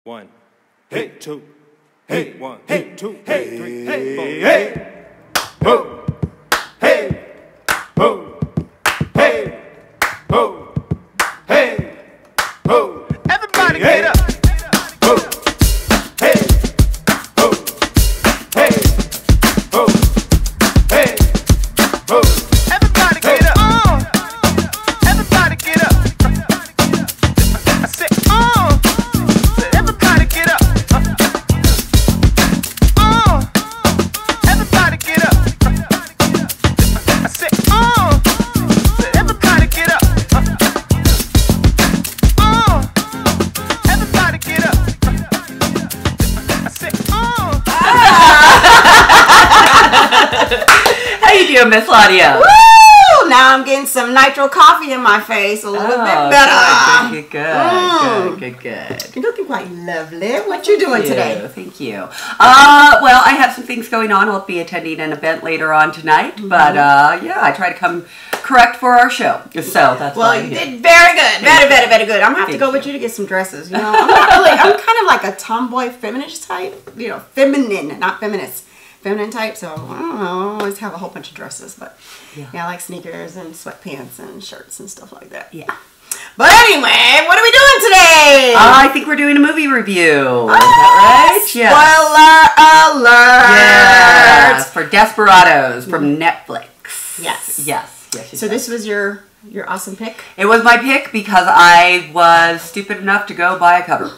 One, hey, two, hey, one, hey, two, hey, three, hey, four, hey, ho, hey, ho, hey, ho, hey, ho. Everybody get up. Ho, hey, ho, hey, ho, hey, ho. Everybody get up. Everybody get up. I said, everybody get up. Everybody get up. I said, everybody get up. Everybody get up. I said, How you doing, Miss Claudia? Woo! Now I'm getting some nitro coffee in my face, a little bit better. Good. You're looking quite lovely. What you doing today? Thank you. Well, I have some things going on. I'll be attending an event later on tonight, but yeah, I try to come correct for our show. So that's Well, you did very good. Very good. I'm gonna have to go with you to get some dresses. You know, I'm kind of like a tomboy feminist type. You know, feminine, not feminist. Feminine type, so I don't know, I always have a whole bunch of dresses, but yeah, I like sneakers and sweatpants and shirts and stuff like that. Yeah. But anyway, what are we doing today? I think we're doing a movie review. Is that right? Spoiler alert! Yes, for Desperados from Netflix. Yes. So this was your awesome pick? It was my pick because I was stupid enough to go buy a cover.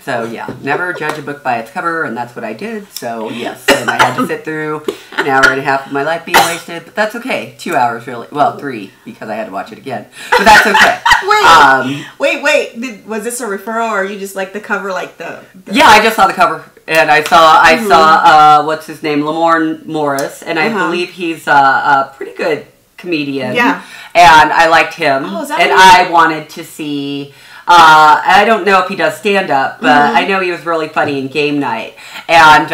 So yeah, never judge a book by its cover, and that's what I did. So yes, and I had to sit through an hour and a half of my life being wasted, but that's okay. 2 hours really, well 3 because I had to watch it again, but that's okay. Wait. Was this a referral, or you just like the cover, like the... Yeah, I just saw the cover, and I saw what's his name, Lamorne Morris, and I believe he's a pretty good comedian. Yeah, and I liked him, oh, is that and right? I wanted to see. I don't know if he does stand-up, but I know he was really funny in Game Night. And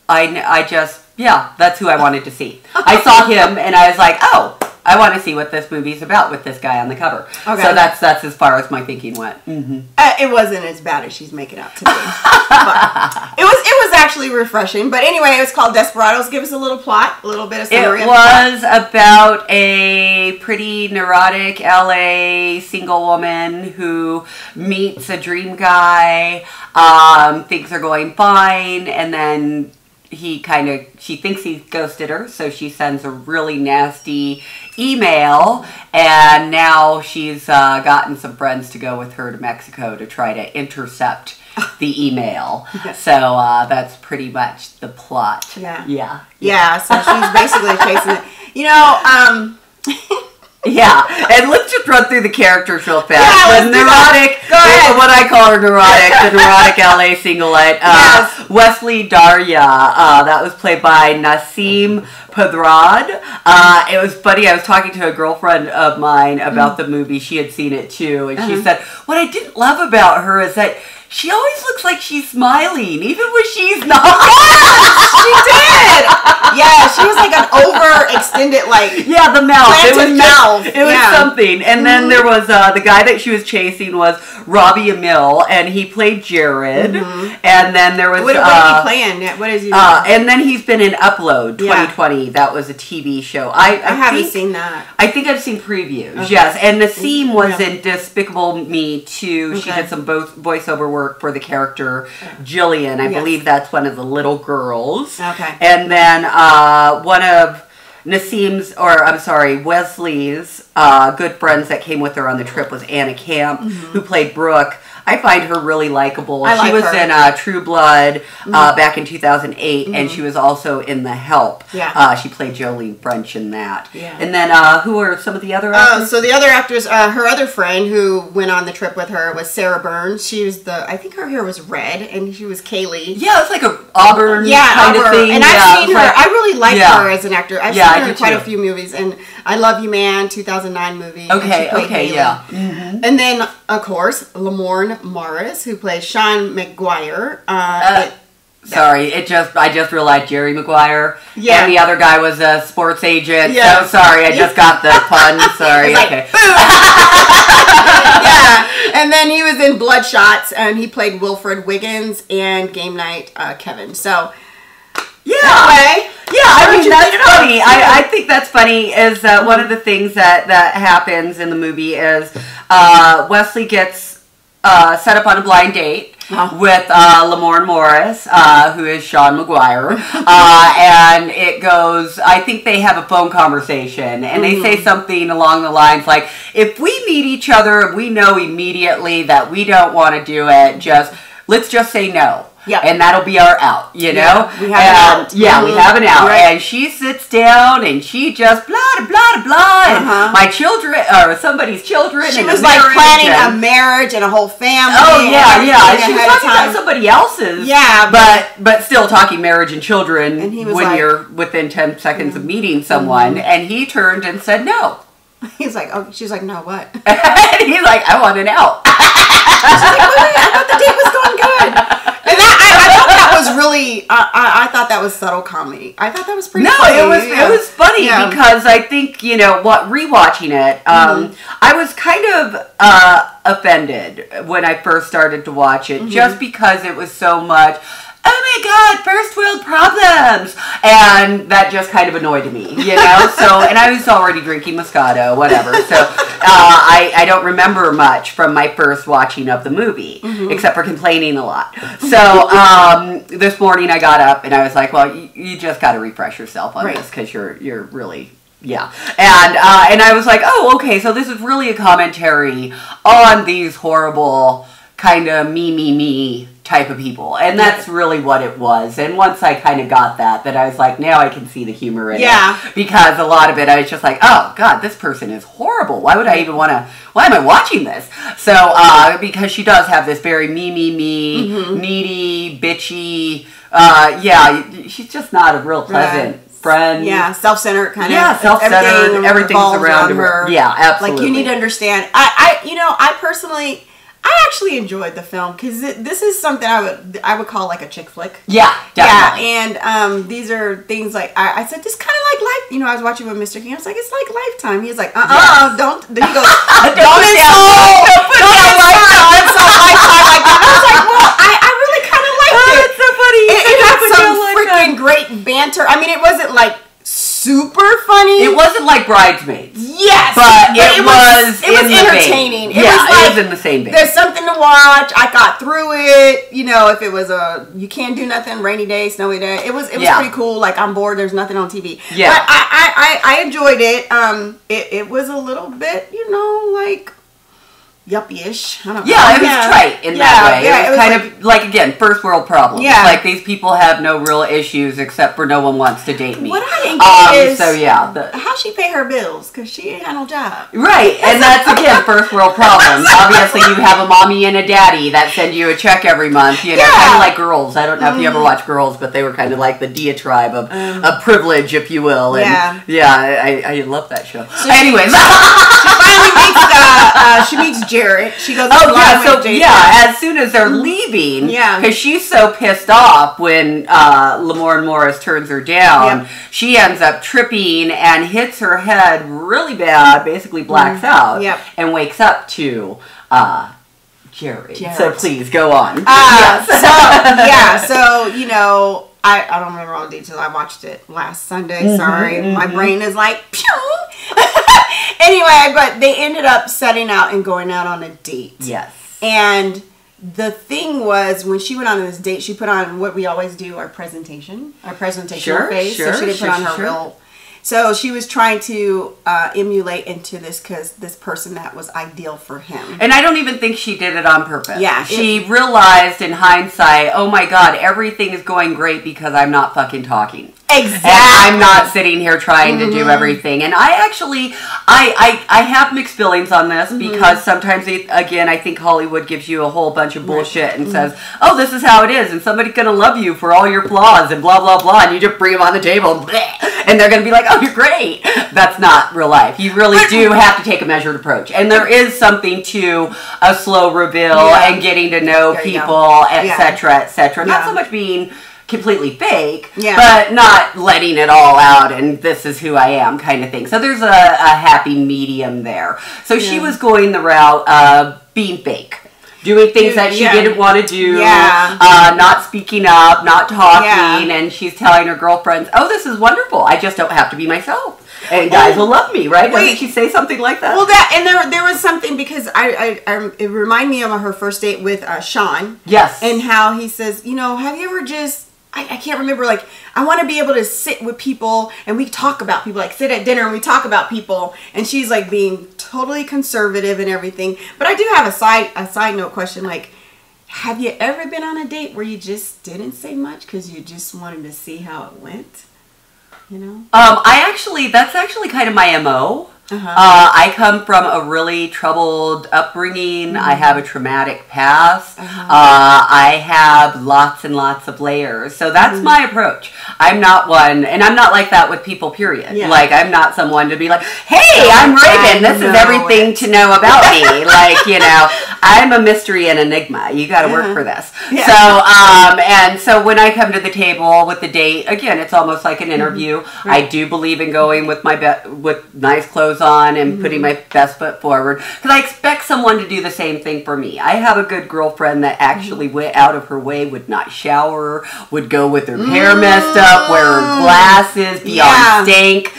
I just, yeah, that's who I wanted to see. I saw him, and I was like, oh, I want to see what this movie's about with this guy on the cover. Okay. So that's as far as my thinking went. It wasn't as bad as she's making out to be. But it was actually refreshing. But anyway, it was called Desperados. Give us a little plot, a little bit of summary. It was about a pretty neurotic LA single woman who meets a dream guy. Things are going fine, and then she thinks he ghosted her, so she sends a really nasty email, and now she's gotten some friends to go with her to Mexico to try to intercept the email. So that's pretty much the plot. Yeah, so she's basically chasing it. You know, yeah, and let's just run through the characters real fast. Yeah, the neurotic, what I call her neurotic, the neurotic LA singleite. Wesley Daria, that was played by Nasim Pedrad. It was funny, I was talking to a girlfriend of mine about the movie. She had seen it too, and she said, what I didn't love about her is that she always looks like she's smiling, even when she's not. Yes, she did. Yeah, she was like an overextended, like, yeah, the mouth. It was mouth. It was something. And then there was the guy that she was chasing was Robbie Amell, and he played Jared. And then there was what is he playing? What is he? And then he's been in Upload 2020. That was a TV show. I haven't seen that. I think I've seen previews. Okay. Yes, and Nasim was in Despicable Me too. Okay. She did some voiceover work for the character Jillian. I believe that's one of the little girls. Okay. And then one of Wesley's good friends that came with her on the trip was Anna Camp, who played Brooke. I find her really likable. She was in True Blood back in 2008, and she was also in The Help. Yeah. She played Jolene French in that. Yeah. And then who are some of the other actors? So the other actors, her other friend who went on the trip with her was Sarah Burns. She was I think her hair was red, and she was Kaylee. Yeah, it's like a auburn kind of thing. And I've seen her. I really like her as an actor. I've seen her in quite too. A few movies, and I Love You Man, 2009 movie. Okay, Kaylee. And then, of course, Lamorne Morris, who plays Sean McGuire. Sorry, I just realized Jerry Maguire. Yeah. And the other guy was a sports agent. Yeah. So sorry, I just got the pun. Sorry. Like, okay. Yeah. And then he was in Bloodshots, and he played Wilfred Wiggins and Game Night Kevin. So, Yeah. anyway. Yeah, I mean, you that's pick it up? funny. I think that's funny is that one of the things that happens in the movie is Wesley gets set up on a blind date with Lamorne Morris, who is Sean McGuire. And it goes, I think they have a phone conversation, and they say something along the lines like, if we meet each other, we know immediately that we don't want to do it, let's just say no. Yep. And that'll be our out, you know? Yeah, we have an out. Yeah, we have an out. Right. And she sits down and she just blah, blah, blah, and my children, or somebody's children. She and was a like marriage planning and- a marriage and a whole family. Oh, yeah, and yeah. everything She was ahead of talking about time. somebody else's. Yeah, but still talking marriage and children And he was when like- you're within 10 seconds of meeting someone. And he turned and said no. He's like, oh, she's like, no, what? And he's like, I want an out. She's like, wait, I thought the date was going good. And I thought that was really, I thought that was subtle comedy. I thought that was pretty No, funny. it was funny Yeah. because I think, rewatching it, I was kind of offended when I first started to watch it just because it was so much, oh my God, first world problems. And that just kind of annoyed me, So, and I was already drinking Moscato, whatever. So I don't remember much from my first watching of the movie, except for complaining a lot. So this morning I got up and I was like, well, you just got to refresh yourself on this because you're really... Yeah, and I was like, oh, okay, so this is really a commentary on these horrible kind of me type of people, and that's really what it was. And once I kind of got that I was like, now I can see the humor in it, because a lot of it I was just like, oh God, this person is horrible. Why would I even want to? Why am I watching this? So because she does have this very me, needy, bitchy. She's just not a real pleasant. Friend. Yeah, self-centered kind of. Yeah, self-centered. Everything's revolves around her. Yeah, absolutely. Like, you need to understand. I personally, I actually enjoyed the film because this is something I would call like a chick flick. Yeah, definitely. Yeah, and these are things like I said, this kind of like life. I was watching with Mr. King. I was like, it's like Lifetime. He's like, don't. He goes, don't insult. Don't insult Lifetime like that. I was like, well, I really kind of liked it. That's so funny. It had some freaking great banter. I mean, it wasn't like super funny. It wasn't like Bridesmaids. Yes, but it was entertaining. It was in the same vein. There's something to watch. I got through it. If it was you can't do nothing, rainy day, snowy day. It was pretty cool. Like, I'm bored. There's nothing on TV. Yeah, but I enjoyed it. It was a little bit, like yuppie-ish. I don't know. Yeah, it was trite in that way. Yeah, it was kind of like, again, first world problems. Yeah. Like, these people have no real issues except for no one wants to date me. What I didn't get is, so yeah, how she pay her bills, because she ain't had no job. Right, and that's, again, first world problems. Obviously, you have a mommy and a daddy that send you a check every month, kind of like Girls. I don't know if you ever watched Girls, but they were kind of like the diatribe of privilege, if you will. And I love that show. So anyways. She finally meets Jarrett. She goes, as soon as they're leaving, because she's so pissed off when Lamorne Morris turns her down, she ends up tripping and hits her head really bad, basically blacks out, and wakes up to Jarrett. So please, go on. So, I don't remember all the details. I watched it last Sunday. Sorry. My brain is like, pew! Anyway, but they ended up setting out and going out on a date. Yes. And the thing was, when she went on this date, she put on what we always do, our presentation face. So she didn't put on her real... So she was trying to emulate into this person that was ideal for him. And I don't even think she did it on purpose. Yeah. She realized in hindsight, oh my God, everything is going great because I'm not fucking talking. Exactly. And I'm not sitting here trying to do everything. And I actually, I have mixed feelings on this because sometimes, again, I think Hollywood gives you a whole bunch of bullshit and says, oh, this is how it is. And somebody's going to love you for all your flaws and blah, blah, blah. And you just bring them on the table and they're going to be like, oh, you're great. That's not real life. You really do have to take a measured approach. And there is something to a slow reveal and getting to know people, etc., etc. Not so much being completely fake, Yeah. but not letting it all out and this is who I am kind of thing. So there's a happy medium there. So she was going the route of being fake. Doing things that she didn't want to do, not speaking up, not talking, and she's telling her girlfriends, oh, this is wonderful. I just don't have to be myself. And guys will love me, right? Doesn't she say something like that? Well, there was something because it reminded me of her first date with Sean. Yes. And how he says, you know, have you ever just, I can't remember, like, I want to be able to sit with people and we talk about people, like sit at dinner and we talk about people. And she's like being totally conservative and everything. But I do have a side note question, like, have you ever been on a date where you just didn't say much because you just wanted to see how it went? You know? That's actually kind of my MO. I come from a really troubled upbringing. I have a traumatic past. I have lots and lots of layers. So that's my approach. I'm not one, and I'm not like that with people, period. Yeah. Like, I'm not someone to be like, hey, I'm Raven. This is everything to know about me. Like, you know, I'm a mystery and enigma. You got to work for this. Yeah. So, and so when I come to the table with the date, again, it's almost like an interview. I do believe in going with with nice clothes on and putting my best foot forward because I expect someone to do the same thing for me. I have a good girlfriend that actually went out of her way, would not shower, would go with her hair messed up, wear her glasses, be on stank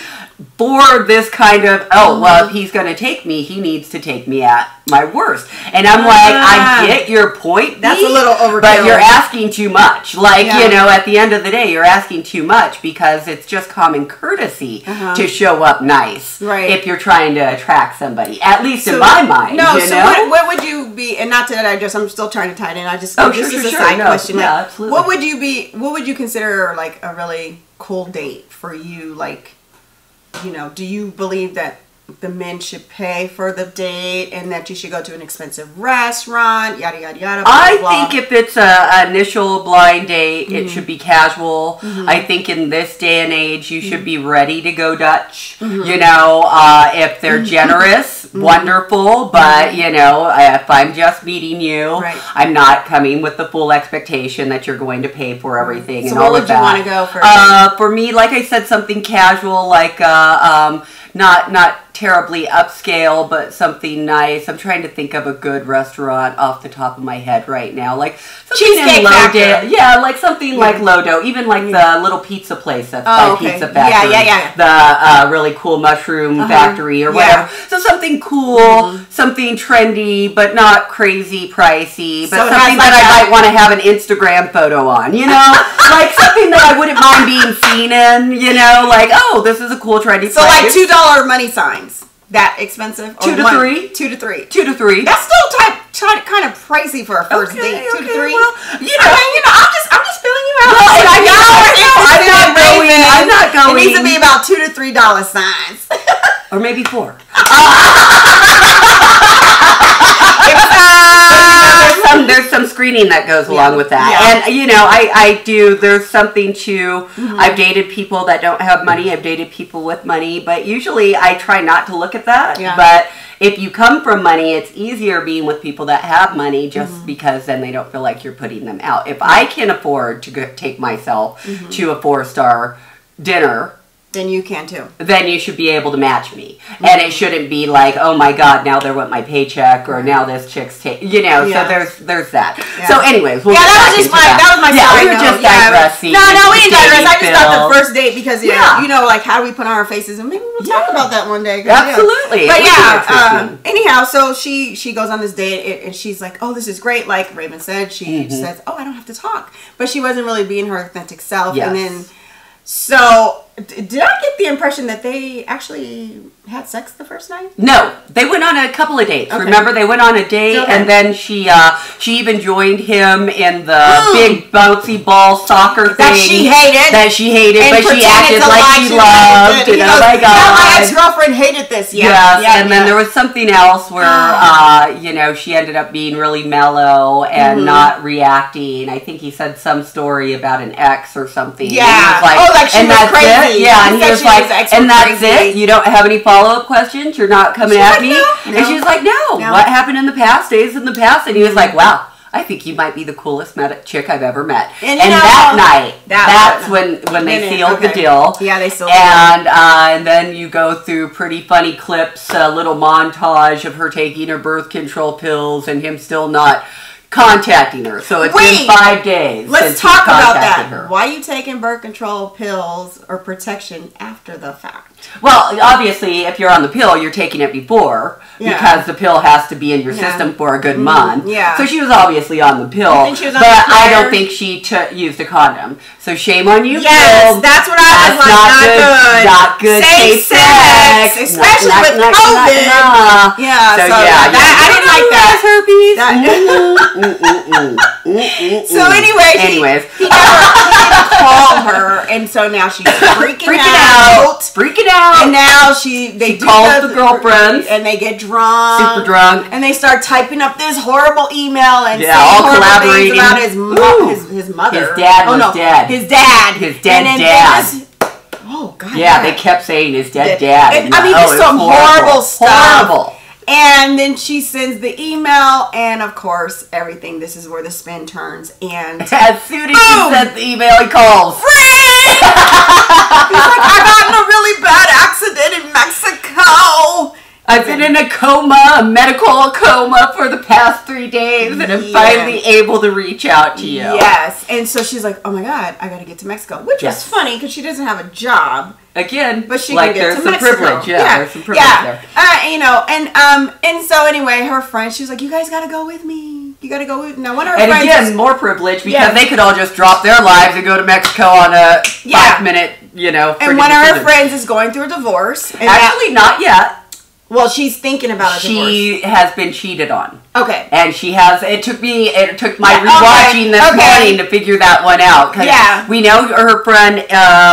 for this kind of, well, if he's going to take me, he needs to take me at my worst. And I'm like, I get your point. That's a little overkill. But you're asking too much. Like, you know, at the end of the day, you're asking too much because it's just common courtesy to show up nice. Right. If you're trying to attract somebody. At least in my mind. No, you so know? what would you be, and not that I'm still trying to tie it in, this sure, is a sure. side No, question. yeah, Like, absolutely. what would you consider like a really cool date for you? Like, you know, do you believe that the men should pay for the date and that you should go to an expensive restaurant, yada yada yada, blah, I blah. think if it's an initial blind date, it should be casual. I think in this day and age, you should be ready to go Dutch. You know, if they're generous, wonderful. But, you know, if I'm just meeting you, I'm not coming with the full expectation that you're going to pay for everything and all of that. So where would you want to go for? For me, like I said, something casual, like not terribly upscale, but something nice. I'm trying to think of a good restaurant off the top of my head right now. Like something Cheesecake in Factory. Yeah, like something like Lodo. Even like the little pizza place that's by Pizza Factory. The really cool mushroom factory or whatever. So something cool, something trendy, but not crazy pricey. But So it something has that like I might want to have an Instagram photo on, you know? Like something that I wouldn't mind being seen in, you know? Like, oh, this is a cool trendy place. So like $2 money signs. That expensive? Or 2 to 3. 2 to 3. 2 to 3. That's still kind of pricey for a first date. 2 to 3. Well, you know, I'm just filling you out. Well, I'm not going. It needs to be about $2 to $3 signs. Or maybe 4. There's some screening that goes along with that. And, you know, I do, there's something to, I've dated people that don't have money. I've dated people with money. But usually I try not to look at that. But if you come from money, it's easier being with people that have money just because then they don't feel like you're putting them out. If I can afford to take myself to a 4-star dinner, then you can too. Then you should be able to match me. And it shouldn't be like, oh my God, now they want my paycheck, or now this chick's you know, so there's that. So anyways, we'll that was just that was my we side were note. just digressing. No, we didn't digress. I just thought Phil. the first date because you know, like how do we put on our faces, and maybe we'll talk about that one day. Absolutely. But anyhow, so she goes on this date and she's like, oh, this is great. Like Raven said, she says, oh, I don't have to talk, but she wasn't really being her authentic self. And then so did I get the impression that they actually had sex the first night? No, they went on a couple of dates. Remember, they went on a date, and then she even joined him in the big bouncy ball soccer thing that she hated, but she acted like she loved. And oh my God, my ex-girlfriend hated this. And then there was something else where you know, she ended up being really mellow and not reacting. I think he said some story about an ex or something. Yeah. And he was like, like she was crazy. Yeah, and he was like, and that's it? You don't have any follow-up questions? You're not coming at me? No. And she was like, no. What happened in the past stays in the past. And he was like, wow, I think you might be the coolest chick I've ever met. And that night, that's night. when they Minute, sealed the okay. deal. Yeah, they sealed the And then you go through pretty funny clips, a little montage of her taking her birth control pills and him still not contacting her. So it's been 5 days. Let's since he talk about contacted that. her. Why are you taking birth control pills or protection after the fact? Well, obviously, if you're on the pill, you're taking it before Yeah. because the pill has to be in your Yeah. system for a good month. Yeah. So she was obviously on the pill, I think she was on but the I pill. don't think she used a condom. So shame on you. Yes, Bill. that's what I was like. Not good. Not good. Safe sex, especially with COVID. Yeah, so I didn't like that. Herpes. So anyways, he didn't call her, and so now she's freaking out. Freaking out. And now they calls the girlfriends. and they get drunk, super drunk, and they start typing up this horrible email and saying all horrible collaborating things about his mother. His dad was dead. His dad. His dead And then dad. Oh God. Yeah, they kept saying his dead dad. And, I mean, just some horrible stuff. Horrible. And then she sends the email, and of course, everything. This is where the spin turns. And as soon as she sent the email, he calls. He's like, I got in a really bad accident in Mexico. I've been in a medical coma for the past 3 days, and I'm finally able to reach out to you. Yes. And so she's like, oh my God, I got to get to Mexico. Which was funny because she doesn't have a job. Again, but she like can get there's to some Mexico. privilege. Yeah, there's some privilege there. And so anyway, her friend, she's like, you guys got to go with me. You got to go with me. Now, one of her and friends again, more privilege because they could all just drop their lives and go to Mexico on a 5-minute, And one of her friends is going through a divorce. And actually, not yet. Well, she's thinking about a divorce. She has been cheated on. Okay. And she has, it took my rewatching this morning to figure that one out. Yeah. We know her friend,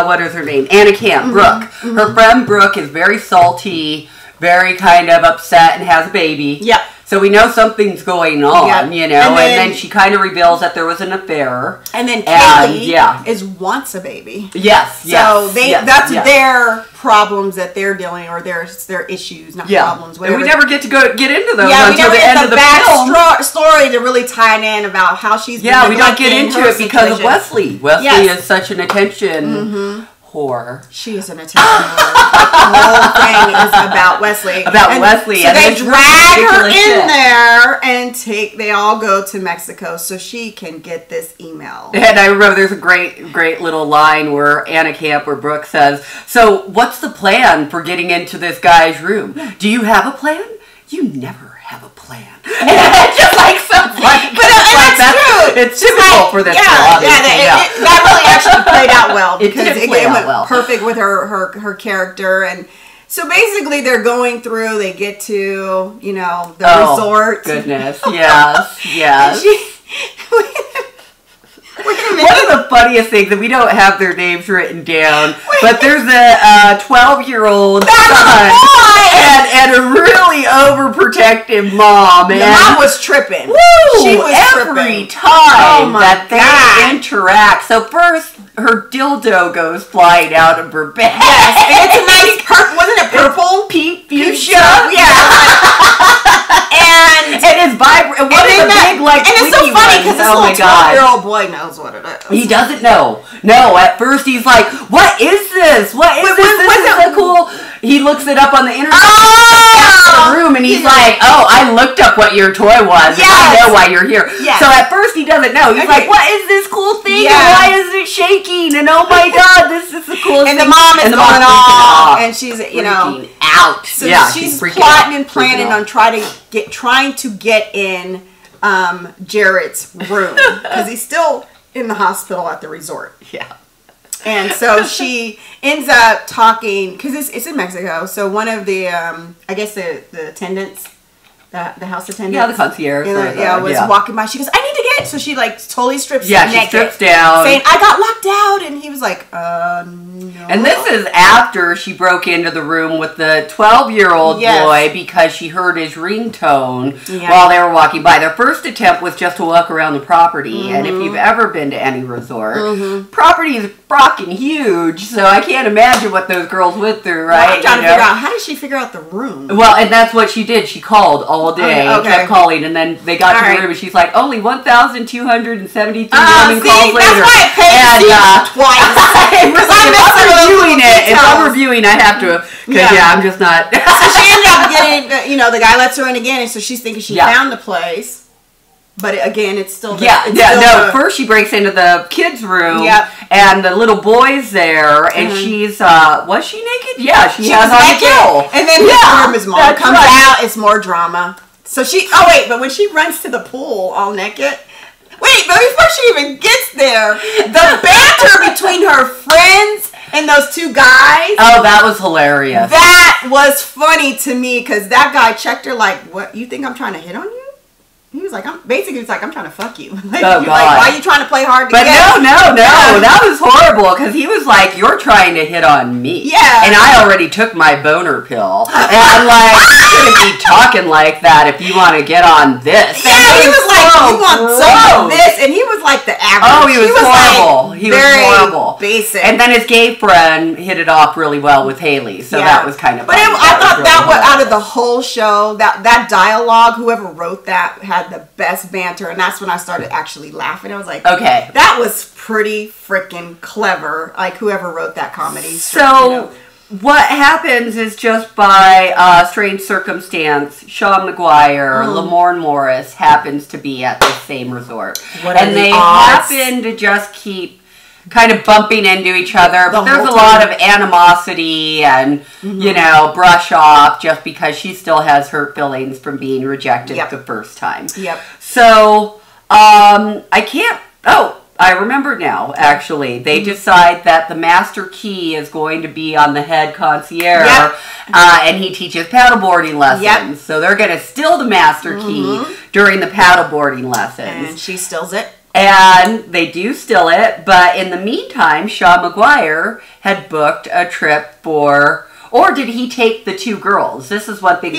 what is her name? Anna Camp, Brooke. Mm-hmm. Her friend Brooke is very salty, very kind of upset, and has a baby. Yep. So we know something's going on, you know, and then she kind of reveals that there was an affair. And then Kaylee wants a baby. Yes, So that's their problems that they're dealing, or their issues, not problems. Whatever. And we never get into those until we never the end of the film. story to really tie it in about how she's we don't get into it because of Wesley. Wesley is such an attention whore. She is an attention whore. The whole thing is about Wesley. Wesley. So and they drag her in there and they all go to Mexico so she can get this email. And I remember there's a great little line where Anna Camp, where Brooke says, so what's the plan for getting into this guy's room? Do you have a plan? You never have a plan. Just like something like that's true. It's typical for this girl, obviously. That really actually played out well because it went well. perfect with her character. And so basically they're going through, they get to, the resort. Goodness. Yes. One of the funniest things, that we don't have their names written down, but there's a 12-year-old son and a really overprotective mom. The mom was tripping. She was every time that they interact. So first, her dildo goes flying out of her bed. Yes, and it's a nice purple. Wasn't it purple? Pink fuchsia. And it's vibrant. What is a big, like, and it's so funny because this little 12-year-old boy knows what it is. He doesn't know. No, at first he's like, what is this? What is this? This is so cool. He looks it up on the internet. The room, and he's like, oh, I looked up what your toy was. And I know why you're here. So at first he doesn't know. He's like, what is this cool thing? And why is it shaking? And oh my God, this is the coolest thing. And the mom is going off. And she's, freaking out. So she's plotting and planning on trying to get in Jarrett's room because he's still in the hospital at the resort. Yeah. And so she ends up talking, because it's in Mexico, so one of the, I guess the attendants, the house attendants. Yeah, the concierge. Was walking by. She goes, I need to get naked? So she like totally strips Yeah, she naked. strips down. Saying, I got locked out. And he was like, no. And this is after she broke into the room with the 12-year-old Yes. boy because she heard his ringtone Yeah. while they were walking by. Their first attempt was just to walk around the property. And if you've ever been to any resort, property is fucking huge. So I can't imagine what those girls went through, right? I'm trying to You know? figure out, how did she figure out the room? Well, and that's what she did. She called all day, Okay. kept calling, and then they got All to right. the room, and she's like, only 1,273 women See, calls that's later. why I paid And, twice. Because I'm if messing I'm with reviewing little it, if I'm details. reviewing, I have to, because Yeah. I'm just not. So she ended up getting, the guy lets her in again, and so she's thinking she Yeah. found the place. But again, it's still Yeah, it's yeah, still no. the- First, she breaks into the kids' room, Yep. and the little boy's there, and she's was she naked? Yeah, she has was on naked. the kill. And then his mom that's comes right. out. It's more drama. So but when she runs to the pool all naked. Wait, but before she even gets there, the banter between her friends and those two guys. Oh, that was hilarious. That was funny to me because that guy checked her like, "What? You think I'm trying to hit on you?" He was like, I'm trying to fuck you. Like, Oh, you're God. like, why are you trying to play hard to But get? no, Yeah. that was horrible because he was like, "You're trying to hit on me." Yeah. And I already took my boner pill, and I'm like, "You shouldn't be talking like that if you want to get on this." Yeah, And he it was like, so you want some of gross. this? And he was like the average. Oh, he was horrible. Like, He was very horrible. basic. And then his gay friend hit it off really well with Haley, so that was kind of. But funny. I thought was that really was out of the hilarious. whole show, that dialogue, whoever wrote that had the best banter, and that's when I started actually laughing. I was like, Okay. that was pretty freaking clever. Like whoever wrote that comedy. So what happens is just by strange circumstance, Sean McGuire, Lamorne Morris happens to be at the same resort. What are And the they odds? happen to just keep kind of bumping into each other. But The there's a whole lot time. of animosity and, brush off just because she still has hurt feelings from being rejected Yep. the first time. Yep. So, I remember now, actually. They decide that the master key is going to be on the head concierge, Yep. and he teaches paddleboarding lessons. Yep. So they're going to steal the master key during the paddleboarding lessons. And she steals it. And they do steal it, but in the meantime, Sean McGuire had booked a trip for... Or did he take the two girls? This is one thing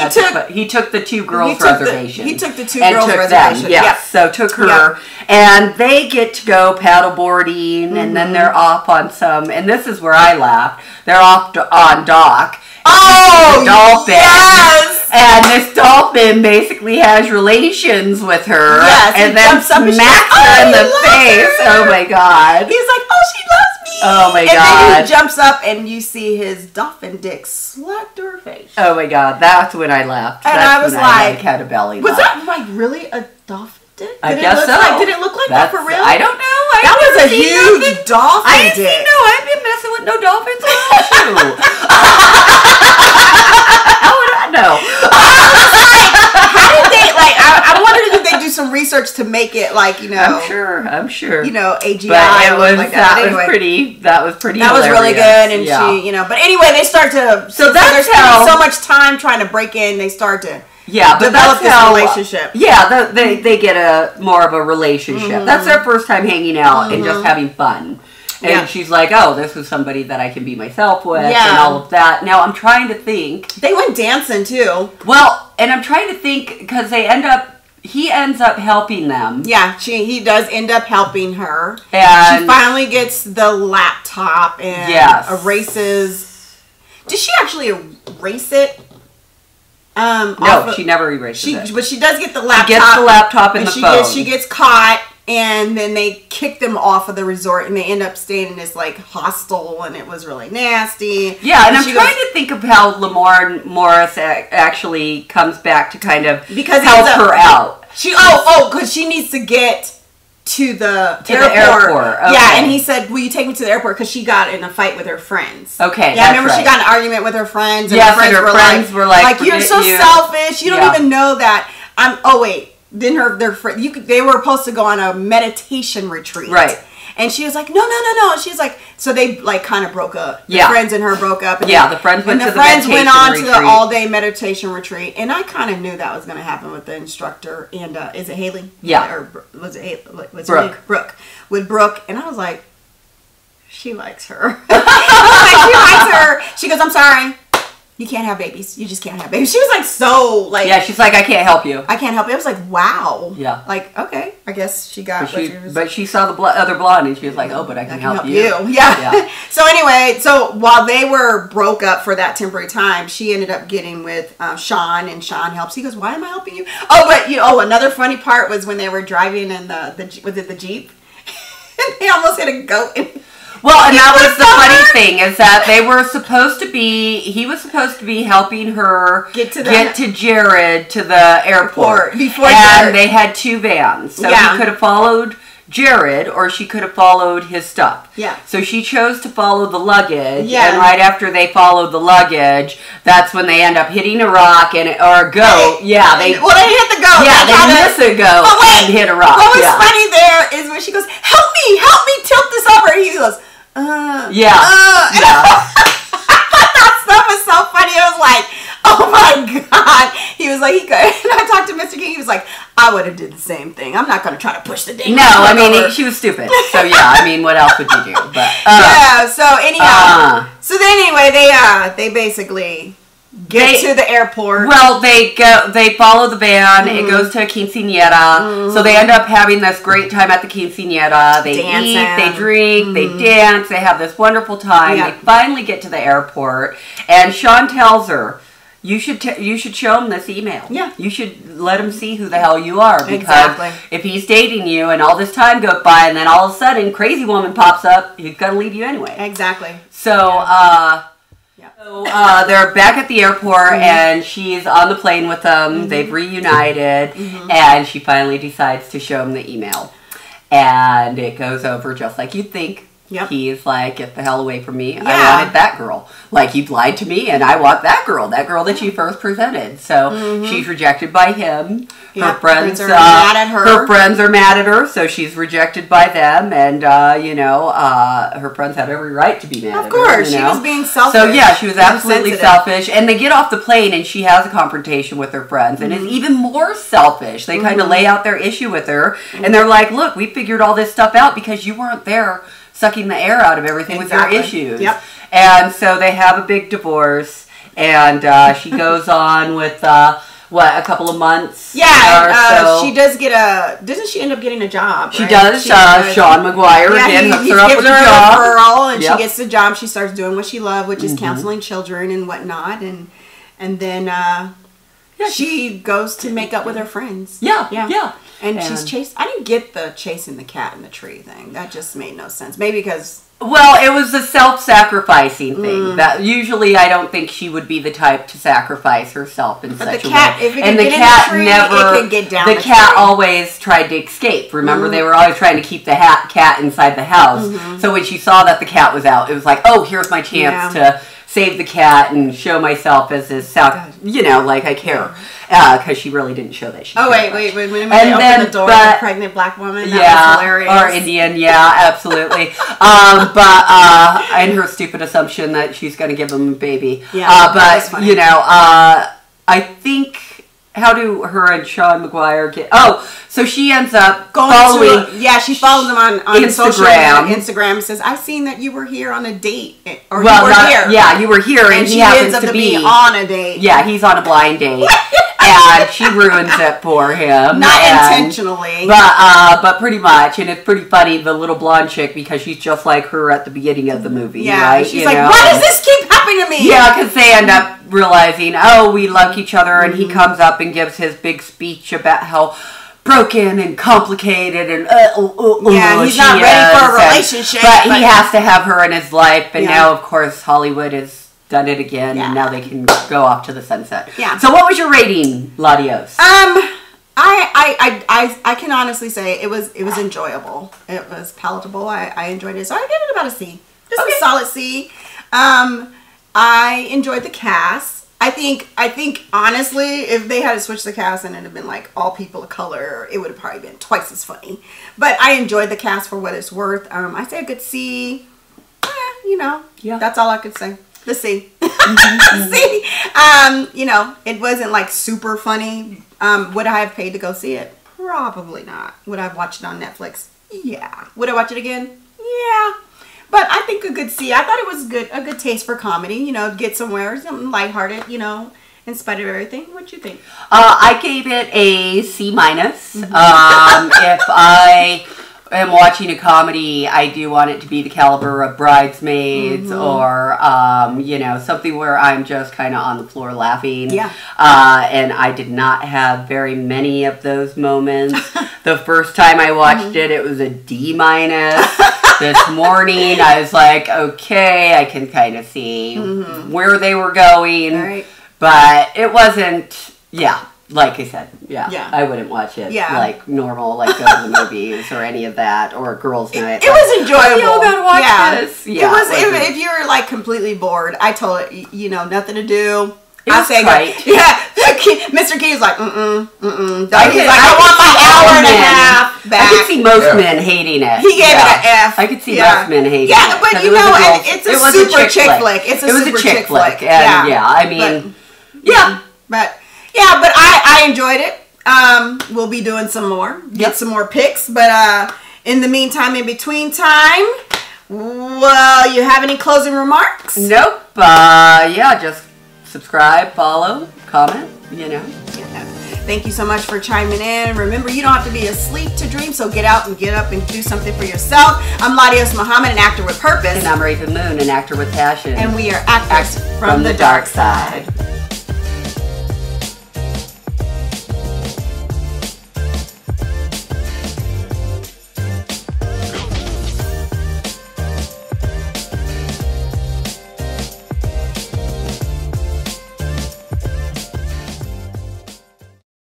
he took the two girls reservation. He took the two and girls took reservation. Them, yes. So took her, and they get to go paddleboarding, and then they're off on some. And this is where I laughed. They're off on dock. Oh, the dolphin. yes! And this dolphin basically has relations with her, Yes, he and then jumps up and smacks she's like, her in "Oh, the he loves face. her." Oh my god! He's like, oh, she loves me. Oh my and god! then he jumps up and you see his dolphin dick slap to her face. Oh my god! That's when I laughed. And That's I was when like, had a belly Was laugh. that like really a dolphin dick? I Did guess it look so. Like, did it look like that for real? I don't know. That was a huge dolphin I didn't dick. see no. I've been messing with no dolphins. How would I know? How did they like? I wondered if they do some research to make it like I'm sure. AGI. But it or was like that Anyway, was pretty. That was pretty. That was really hilarious. good, and Yeah. she, But anyway, they start to. So that's they're spending how- so much time trying to break in. They start to. Yeah, but develop that's this how, relationship. Yeah, they get a more of a relationship. That's their first time hanging out and just having fun. And Yeah. she's like, "Oh, this is somebody that I can be myself with," Yeah. and all of that. Now I'm trying to think. They went dancing too. Well, and I'm trying to think because he ends up helping them. Yeah, he does end up helping her. And She finally gets the laptop and Yes. erases. Did she actually erase it? no, she never erases it. But she does get the laptop. She gets the laptop and the phone. She gets caught, and then they kick them off of the resort, and they end up staying in this like hostel, and it was really nasty. Yeah, and I'm she trying goes- to think of how Lamorne Morris actually comes back to kind of Because help he's a- her out. because she needs to get to the airport. Okay. Yeah, and he said, "Will you take me to the airport?" Because she got in a fight with her friends. Okay, yeah, I that's remember she right. got in an argument with her friends. And Yes, her friends, and her friends were like, "You're "Forget so you." selfish. You don't Yeah. even know that." Then their friend. They were supposed to go on a meditation retreat, Right. And she was like, no. She was like, so they like kind of broke up. The Yeah. friends and her broke up. And The friends went to the friends went meditation on to the retreat. all-day meditation retreat. And I kind of knew that was going to happen with the instructor. And is it Haley? Yeah. Or was it Haley? Was Brooke. It Brooke. With Brooke. And I was like, she likes her. She likes her. She goes, I'm sorry. You can't have babies. You just can't have babies. She was like so like. Yeah, she's like, I can't help you. I can't help you. I was like, wow. Yeah. Like, okay. I guess she got what she was. But she saw the other blonde and she was like, oh, but I can help you. Yeah. So anyway, so while they were broke up for that temporary time, she ended up getting with Sean, and Sean helps. He goes, why am I helping you? Oh, but another funny part was when they were driving in the Jeep. And they almost hit a goat. Well, and that was the funny thing is that he was supposed to be helping her get to Jared to the airport before and Jared. they had two vans. So Yeah. he could have followed Jared or she could have followed his stuff. Yeah. So she chose to follow the luggage. Yeah. And right after they followed the luggage, that's when they end up hitting a rock or a goat. Yeah, they hit the goat. Yeah, they miss a goat and hit a rock. What was funny there is when she goes, help me tilt this over. And he goes, Yeah. That stuff was so funny. It was like, oh my God. He was like, and I talked to Mr. King. He was like, I would have did the same thing. I'm not going to try to push the dang. No, I mean, she was stupid. So yeah, I mean, what else would you do? But yeah. So anyhow, so then anyway, they basically get to the airport. Well, they follow the van. It goes to a quinceañera. So they end up having this great time at the quinceañera. They Dancing. eat, they drink, they dance. They have this wonderful time. Yeah. They finally get to the airport, and Sean tells her, "You should show him this email. Yeah. You should let him see who the hell you are because Exactly. if he's dating you and all this time goes by and then all of a sudden crazy woman pops up, he's gonna leave you anyway." Exactly. So, So they're back at the airport, and she's on the plane with them. They've reunited, and she finally decides to show him the email. And it goes over just like you'd think. Yep. He's like, get the hell away from me. Yeah. I wanted that girl. Like, you've lied to me, and I want that girl that you first presented. So she's rejected by him. Yep, Her friends are mad at her. Her friends are mad at her, so she's rejected by them. And, her friends had every right to be mad at her. Of course, you she know? was being selfish. So, yeah, she was absolutely Insensitive. selfish. And they get off the plane, and she has a confrontation with her friends, and is even more selfish. They kind of lay out their issue with her, and they're like, look, we figured all this stuff out because you weren't there sucking the air out of everything Exactly. with your issues. Yep. And so they have a big divorce, and she goes on with, a couple of months? Yeah, she does doesn't she end up getting a job? She right? does. Sean McGuire again hooks her up gives with a her job. referral, and Yep. she gets the job. She starts doing what she loved, which is counseling children and whatnot, and then she goes to make up with her friends. Yeah. And she's I didn't get the chasing the cat in the tree thing. That just made no sense. Maybe because Well, it was a self-sacrificing thing. That usually, I don't think she would be the type to sacrifice herself in such the a cat, way. if it and could the get cat in the tree, never. it could get down the the cat tree. always tried to escape. Remember, they were always trying to keep the cat inside the house. So when she saw that the cat was out, it was like, oh, here's my chance to save the cat and show myself as this, like I care. Because she really didn't show that she cared much. When they And opened then, the door, but- the pregnant black woman, that was hilarious. or Indian, absolutely. And her stupid assumption that she's going to give him a baby. Yeah, that was funny. I think, how do her and Sean McGuire get, so she ends up she follows him on Instagram. social media, Instagram, and says, I've seen that you were here on a date, or well, you were here. Yeah, you were here, and he she happens ends up to be on a date. Yeah, he's on a blind date. And she ruins it for him. Not intentionally. But pretty much. And it's pretty funny, the little blonde chick, because she's just like her at the beginning of the movie, right? She's like, why does this keep happening to me? Yeah, because they end up realizing, we like each other, and he comes up and gives his big speech about how broken and complicated and he's not ready for a relationship. But he has to have her in his life, and Yeah. now, of course, Hollywood has done it again, Yeah. and now they can go off to the sunset. Yeah. So what was your rating, Ladios? I can honestly say it was enjoyable. It was palatable. I enjoyed it. So I give it about a C. Just a solid C. I enjoyed the cast. I think honestly, if they had to switch the cast and it had been like all people of color, it would have probably been twice as funny. But I enjoyed the cast for what it's worth. I say a good C. You know, Yeah. that's all I could say. The C. C. You know, it wasn't like super funny. Would I have paid to go see it? Probably not. Would I have watched it on Netflix? Yeah. Would I watch it again? Yeah. But I think a good C. I thought it was a good taste for comedy. You know, get somewhere, something lighthearted. You know, in spite of everything. What'd you think? I gave it a C-. If I am watching a comedy, I do want it to be the caliber of Bridesmaids or, you know, something where I'm just kind of on the floor laughing. Yeah. And I did not have very many of those moments. The first time I watched it, it was a D-. This morning, I was like, okay, I can kind of see where they were going. Right. But it wasn't, yeah, like I said, Yeah. I wouldn't watch it Yeah. like normal, like go to the movies or any of that, or a girls' night. It was enjoyable. You gotta watch yeah. this. Yeah, it was. like, If you're like completely bored, I told it, you know, nothing to do. It I was say, trite. yeah. Mr. Key's like, He's like, I I want my hour and a men. half back. I could see most men hating it. He gave it an F. I could see Yeah. most men hating it. Yeah, but 'cause you it was know, a girl- and it's it a was super chick flick. It's a It was super a chick chick flick. flick. And Yeah. I mean, But I enjoyed it. We'll be doing some more. Get some more picks. But in the meantime, in between time, well, you have any closing remarks? Nope. Yeah, just subscribe, follow, comment, you know. Yeah. Thank you so much for chiming in. Remember, you don't have to be asleep to dream, so get out and get up and do something for yourself. I'm Ladios Muhammad, an actor with purpose. And I'm Raven Moon, an actor with passion. And we are actors from the dark side.